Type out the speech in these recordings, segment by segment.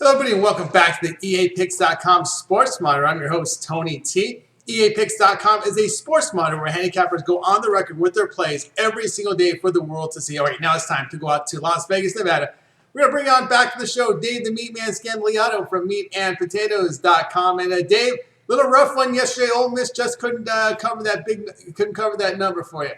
Hello, everybody, and welcome back to the EAPicks.com Sports Monitor. I'm your host, Tony T. EAPicks.com is a sports monitor where handicappers go on the record with their plays every single day for the world to see. All right, now it's time to go out to Las Vegas, Nevada. We're going to bring on back to the show Dave the Meatman Scandaliato from meatandpotatoes.com. And Dave, little rough one yesterday. Ole Miss just couldn't cover that number for you.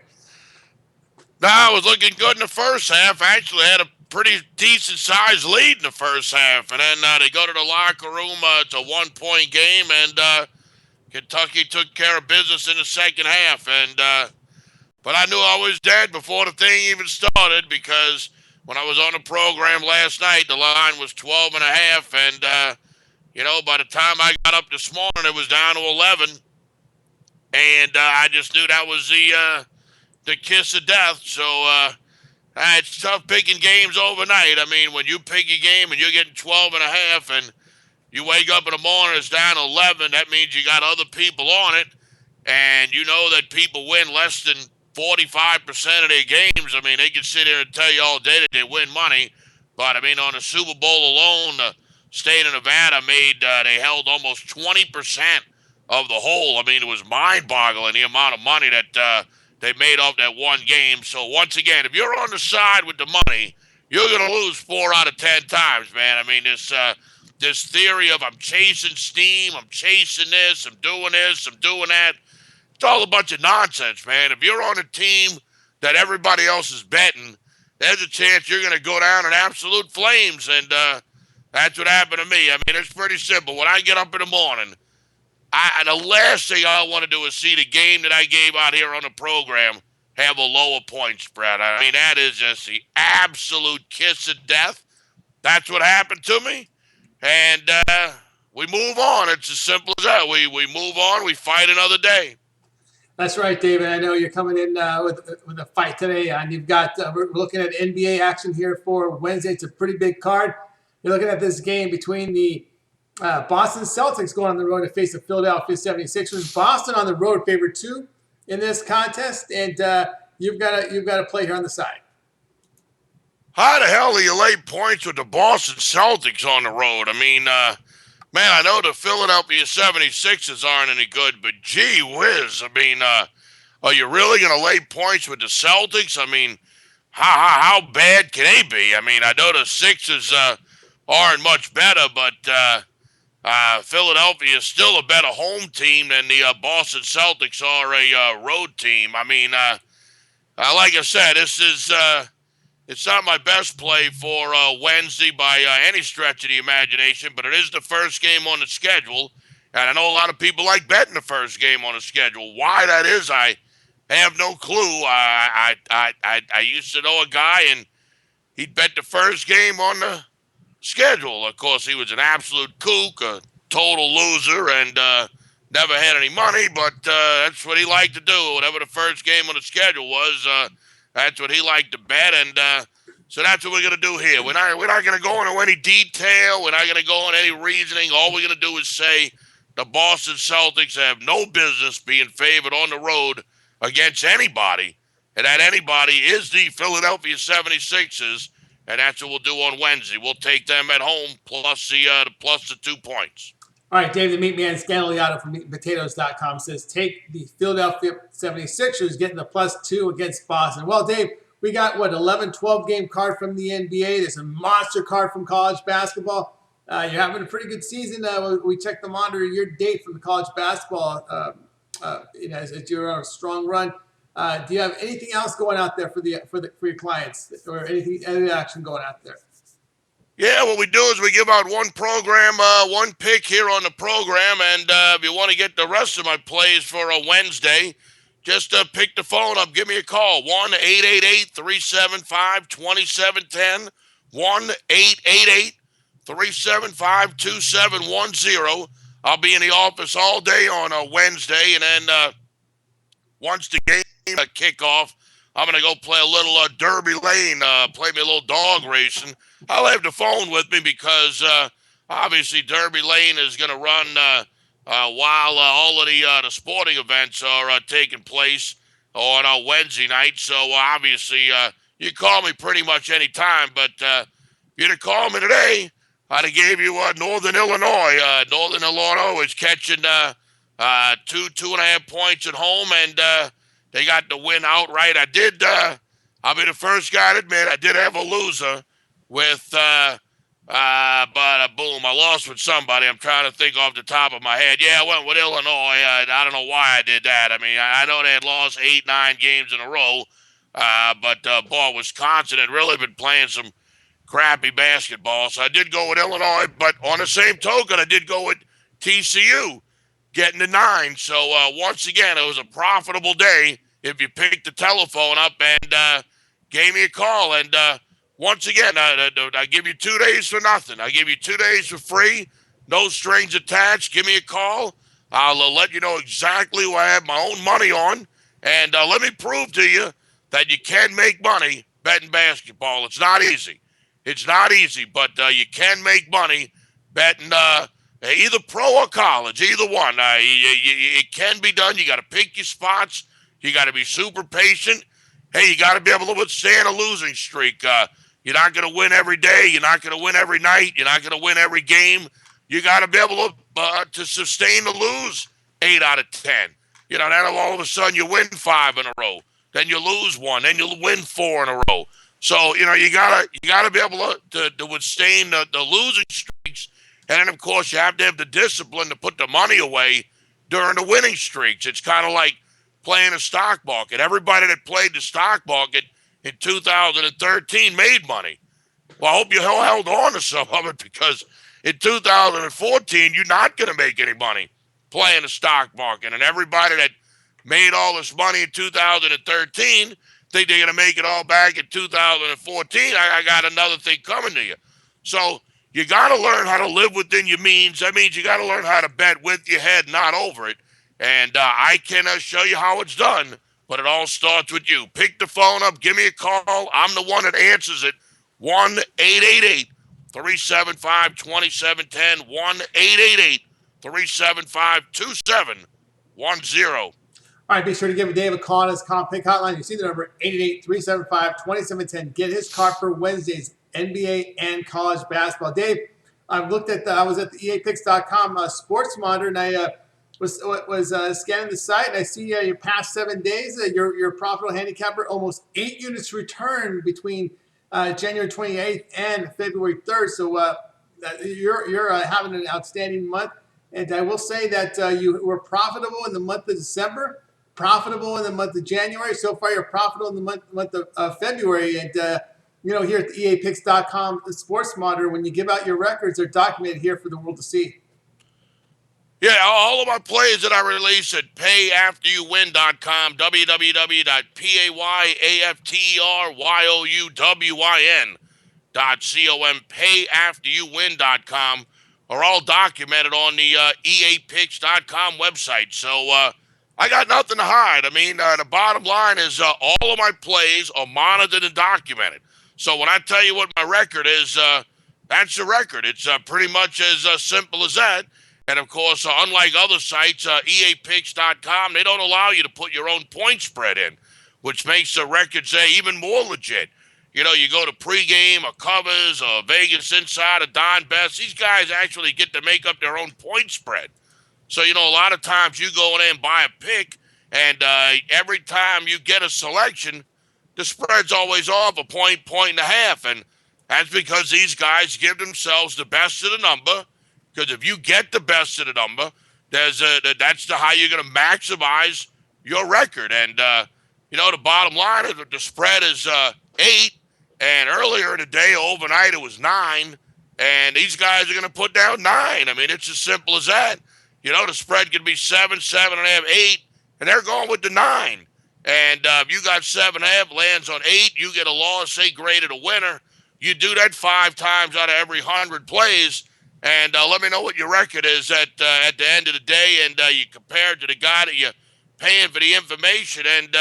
No, it was looking good in the first half. Actually, had a pretty decent-sized lead in the first half. And then they go to the locker room. It's a one-point game, and Kentucky took care of business in the second half. But I knew I was dead before the thing even started because when I was on the program last night, the line was 12 and a half. And, by the time I got up this morning, it was down to 11. And I just knew that was the kiss of death. So it's tough picking games overnight. I mean, when you pick a game and you're getting 12 and a half and you wake up in the morning, it's down 11, that means you got other people on it. And you know that people win less than 45% of their games. I mean, they can sit here and tell you all day that they win money. But, I mean, on the Super Bowl alone, the state of Nevada they held almost 20% of the whole. I mean, it was mind-boggling the amount of money that they made off that one game. So, once again, if you're on the side with the money, you're going to lose 4 out of 10 times, man. I mean, this theory of I'm chasing steam, I'm chasing this, I'm doing that, it's all a bunch of nonsense, man. If you're on a team that everybody else is betting, there's a chance you're going to go down in absolute flames, and that's what happened to me. I mean, it's pretty simple. When I get up in the morning, the last thing I want to do is see the game that I gave out here on the program have a lower point spread. I mean, that is just the absolute kiss of death. That's what happened to me. And we move on. It's as simple as that. We move on. We fight another day. That's right, David. I know you're coming in with a fight today, and you've got we're looking at NBA action here for Wednesday. It's a pretty big card. You're looking at this game between the Boston Celtics going on the road to face the Philadelphia 76ers. Boston on the road, favored 2 in this contest, and you've got to play here on the side. How the hell do you lay points with the Boston Celtics on the road? I mean, man, I know the Philadelphia 76ers aren't any good, but gee whiz. I mean, are you really going to lay points with the Celtics? I mean, how bad can they be? I mean, I know the Sixers aren't much better, but Philadelphia is still a better home team than the Boston Celtics are a road team. I mean, like I said, this is it's not my best play for Wednesday by any stretch of the imagination, but it is the first game on the schedule, and I know a lot of people like betting the first game on the schedule. Why that is, I have no clue. I used to know a guy, and he'd bet the first game on the schedule. Of course, he was an absolute kook, a total loser, and never had any money, but that's what he liked to do. Whatever the first game on the schedule was, that's what he liked to bet, and so that's what we're going to do here. We're not going to go into any detail. We're not going to go into any reasoning. All we're going to do is say the Boston Celtics have no business being favored on the road against anybody, and that anybody is the Philadelphia 76ers, and that's what we'll do on Wednesday. We'll take them at home plus the 2 points. All right, Dave, the Meatman Scandaliato from meatandpotatoes.com says, take the Philadelphia 76ers getting the +2 against Boston. Well, Dave, we got, 11, 12-game card from the NBA. There's a monster card from college basketball. You're having a pretty good season. We checked the monitor year to date from the college basketball as you're on a strong run. Do you have anything else going out there for your clients, or any action going out there? Yeah, what we do is we give out one pick here on the program, and if you want to get the rest of my plays for a Wednesday, just pick the phone up, give me a call, 1-888-375-2710, 1-888-375-2710. I'll be in the office all day on a Wednesday, and then once the game kickoff, I'm going to go play a little Derby Lane, play me a little dog racing. I'll have the phone with me because obviously Derby Lane is going to run while all of the sporting events are taking place on Wednesday night. So obviously you call me pretty much any time, but if you'd have called me today, I'd have gave you Northern Illinois. Northern Illinois was catching 2.5 points at home, and they got the win outright. I did. I'll be the first guy to admit I did have a loser with, but boom, I lost with somebody. I'm trying to think off the top of my head. Yeah, I went with Illinois. I don't know why I did that. I mean, I know they had lost 8, 9 games in a row, but boy, Wisconsin had really been playing some crappy basketball. So I did go with Illinois, but on the same token, I did go with TCU getting the 9. So once again, it was a profitable day if you picked the telephone up and gave me a call. And once again, I give you 2 days for nothing. I give you 2 days for free, no strings attached. Give me a call. I'll let you know exactly what I have my own money on. And let me prove to you that you can make money betting basketball. It's not easy. It's not easy, but you can make money betting either pro or college, either one. It can be done. You got to pick your spots. You got to be super patient. Hey, you got to be able to withstand a losing streak. You're not going to win every day. You're not going to win every night. You're not going to win every game. You got to be able to sustain the lose 8 out of 10. You know, then all of a sudden you win 5 in a row. Then you lose 1. Then you'll win 4 in a row. So, you know, you gotta be able to withstand the losing streaks. And then, of course, you have to have the discipline to put the money away during the winning streaks. It's kind of like playing a stock market. Everybody that played the stock market in 2013 made money. Well, I hope you held on to some of it, because in 2014, you're not going to make any money playing the stock market. And everybody that made all this money in 2013 think they're going to make it all back in 2014. I got another thing coming to you. So you got to learn how to live within your means. That means you got to learn how to bet with your head, not over it. And I can show you how it's done, but it all starts with you. Pick the phone up. Give me a call. I'm the one that answers it. 1-888-375-2710. 1-888-375-2710. All right, be sure to give Dave a call on his comp pick hotline. You see the number 888-375-2710. Get his card for Wednesday's NBA and college basketball. Dave, I was at the EAPicks.com sports monitor, and I was scanning the site, and I see your past 7 days. Your profitable handicapper, almost 8 units returned between January 28th and February 3rd. So you're having an outstanding month. And I will say that you were profitable in the month of December, profitable in the month of January. So far, you're profitable in the month of February. And, here at the EAPicks.com sports monitor, when you give out your records, they're documented here for the world to see. Yeah, all of my plays that I release at payafteryouwin.com, www.payafteryouwin.com, payafteryouwin.com, are all documented on the EAPicks.com website. So I got nothing to hide. I mean, the bottom line is all of my plays are monitored and documented. So when I tell you what my record is, that's the record. It's pretty much as simple as that. And, of course, unlike other sites, EAPicks.com, they don't allow you to put your own point spread in, which makes the record even more legit. You know, you go to pregame or covers or Vegas Inside or Don Best. These guys actually get to make up their own point spread. So, a lot of times you go in there and buy a pick, and every time you get a selection, the spread's always off a point and a half. And that's because these guys give themselves the best of the number. Because if you get the best of the number, that's how you're going to maximize your record. And, the bottom line is that the spread is 8. And earlier in the day, overnight, it was 9. And these guys are going to put down 9. I mean, it's as simple as that. The spread could be 7, 7.5, 8, and they're going with the 9. And if you got 7.5, lands on 8, you get a loss, they graded a winner. You do that 5 times out of every 100 plays, and let me know what your record is at the end of the day, and you compare it to the guy that you're paying for the information, and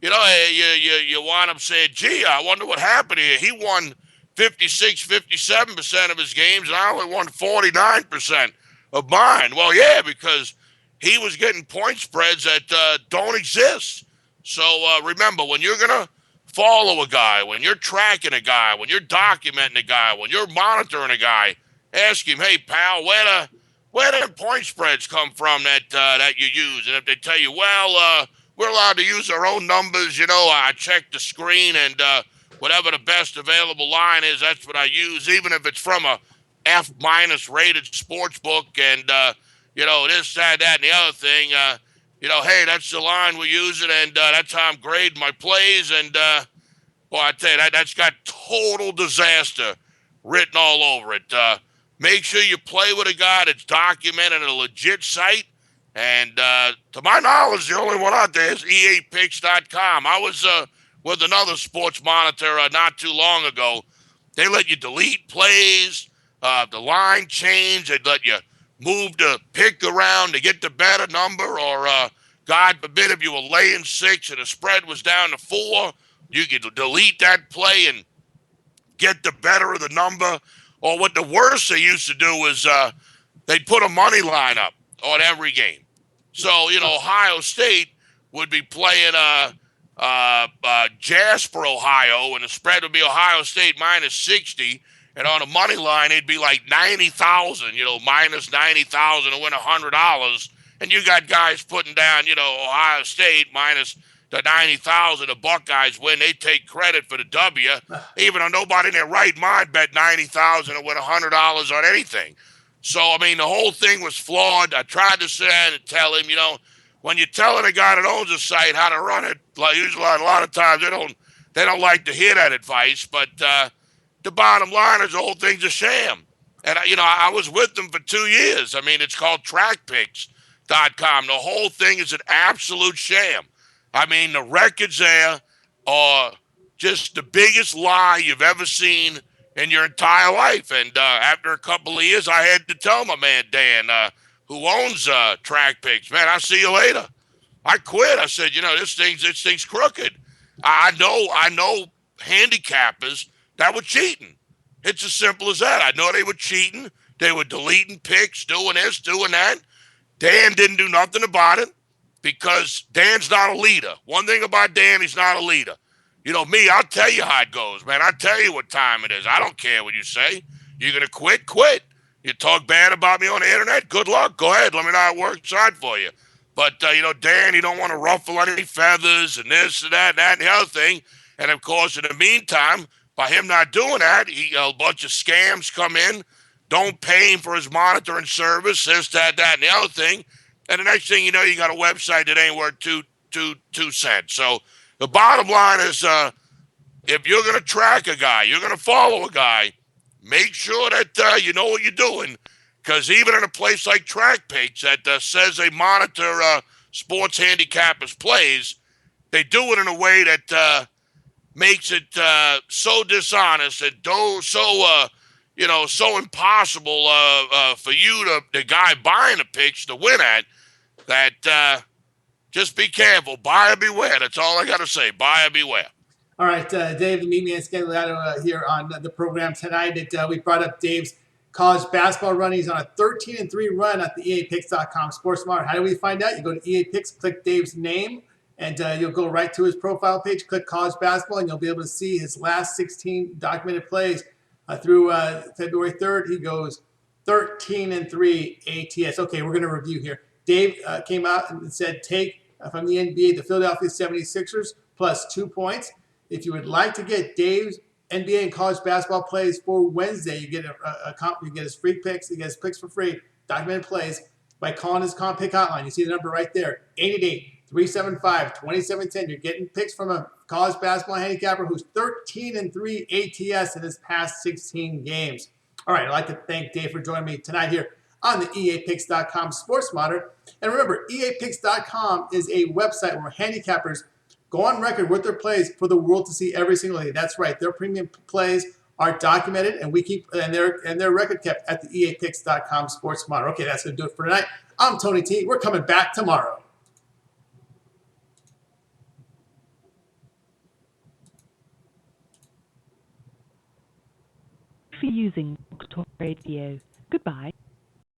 you wind up saying, gee, I wonder what happened here. He won 56, 57% of his games, and I only won 49% of mine. Well, yeah, because he was getting point spreads that don't exist. So remember, when you're going to follow a guy, when you're tracking a guy, when you're documenting a guy, when you're monitoring a guy, ask him, hey, pal, where do point spreads come from that you use? And if they tell you, well, we're allowed to use our own numbers, I check the screen and whatever the best available line is, that's what I use, even if it's from a F minus rated sports book and, this, that, and the other thing. Hey, that's the line we're using, and that's how I'm grading my plays. And, boy, I tell you, that's got total disaster written all over it. Make sure you play with a guy that's documented at a legit site. And to my knowledge, the only one out there is EAPicks.com. I was with another sports monitor not too long ago. They let you delete plays, the line change. They'd let you move the pick around to get the better number, or God forbid if you were laying 6 and the spread was down to 4, you could delete that play and get the better of the number. Or what the worst they used to do was they'd put a money line up on every game. So, Ohio State would be playing Jasper, Ohio, and the spread would be Ohio State minus 60. And on a money line, it'd be like 90,000, minus 90,000 to win $100. And you got guys putting down, Ohio State minus the 90,000. The Buckeyes win. They take credit for the W, even though nobody in their right mind bet 90,000 to win $100 on anything. So, the whole thing was flawed. I tried to sit down and tell him, when you're telling a guy that owns a site how to run it, like usually a lot of times they don't like to hear that advice, but the bottom line is the whole thing's a sham. And, I was with them for 2 years. It's called TrackPicks.com. The whole thing is an absolute sham. The records there are just the biggest lie you've ever seen in your entire life. And after a couple of years, I had to tell my man, Dan, who owns TrackPicks, man, I'll see you later. I quit. I said, this thing's crooked. I know handicappers that were cheating. It's as simple as that. I know they were cheating. They were deleting picks, doing this, doing that. Dan didn't do nothing about it because Dan's not a leader. One thing about Dan, he's not a leader. Me, I'll tell you how it goes, man. I'll tell you what time it is. I don't care what you say. You're going to quit? Quit. You talk bad about me on the internet? Good luck. Go ahead. Let me know how it works out for you. But, Dan, he don't want to ruffle any feathers and this and that and the other thing. And, of course, in the meantime, by him not doing that, a bunch of scams come in, don't pay him for his monitoring service, this, that, and the other thing. And the next thing you know, you got a website that ain't worth two cents. So the bottom line is if you're going to track a guy, you're going to follow a guy, make sure that you know what you're doing. Because even in a place like TrackPicks that says they monitor sports handicappers' plays, they do it in a way that makes it so dishonest and so impossible for you, the guy buying the picks, to win at, that just be careful. Buyer beware. That's all I got to say. Buyer beware. All right, Dave, the Meatman Scandaliato here on the program tonight. We brought up Dave's college basketball run. He's on a 13-3 run at the EAPicks.com Sports Smart. How do we find out? You go to EA Picks, click Dave's name, and you'll go right to his profile page, click college basketball, and you'll be able to see his last 16 documented plays through February 3rd. He goes 13-3 ATS. Okay, we're going to review here. Dave came out and said take from the NBA the Philadelphia 76ers plus 2 points. If you would like to get Dave's NBA and college basketball plays for Wednesday, you get you get his free picks. You get his picks for free, documented plays, by calling his comp pick hotline. You see the number right there, 888-375-2710. You're getting picks from a college basketball handicapper who's 13-3 ATS in his past 16 games. All right, I'd like to thank Dave for joining me tonight here on the EAPicks.com Sports Monitor. And remember, EAPicks.com is a website where handicappers go on record with their plays for the world to see every single day. That's right. Their premium plays are documented, and we keep their record kept at the EAPicks.com Sports Monitor. Okay, that's going to do it for tonight. I'm Tony T. We're coming back tomorrow. For using Talk Radio. Goodbye.